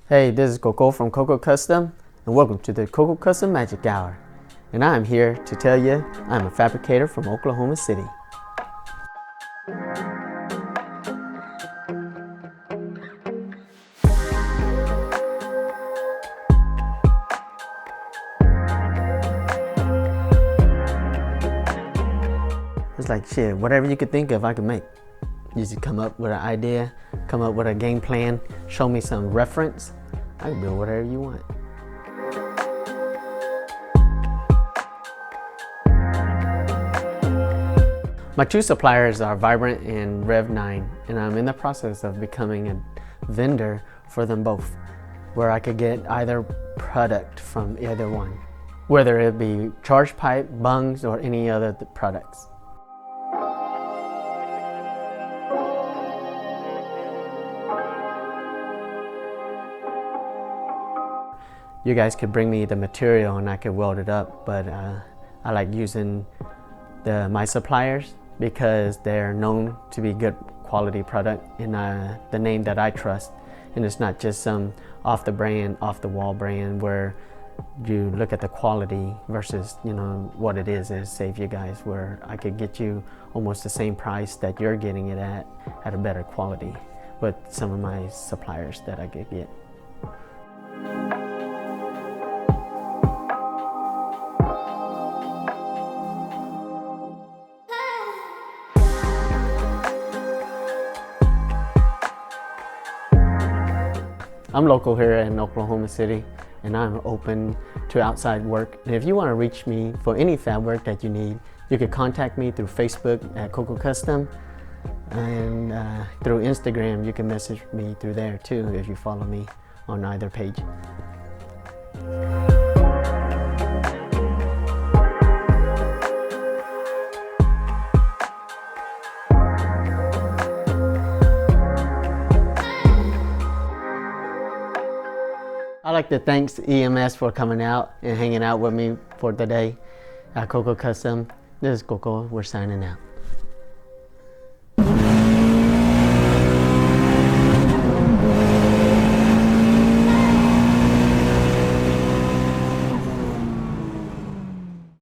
Hey, this is Coco from Coco Customs, and welcome to the Coco Custom Magic Hour. And I'm here to tell you I'm a fabricator from Oklahoma City. It's like shit, whatever you could think of, I could make. You just come up with an idea, come up with a game plan, show me some reference. I can build whatever you want. My two suppliers are Vibrant and Rev9, and I'm in the process of becoming a vendor for them both, where I could get either product from either one, whether it be charge pipe, bungs, or any other products. You guys could bring me the material and I could weld it up, but I like using my suppliers because they're known to be good quality product and the name that I trust. And it's not just some off the wall brand where you look at the quality versus what it is save you guys, where I could get you almost the same price that you're getting it at a better quality with some of my suppliers that I could get. I'm local here in Oklahoma City, and I'm open to outside work. And if you want to reach me for any fab work that you need, you can contact me through Facebook at Coco Customs, and through Instagram, you can message me through there too if you follow me on either page. I'd like to thank EMS for coming out and hanging out with me for today at Coco Customs. This is Coco, we're signing out.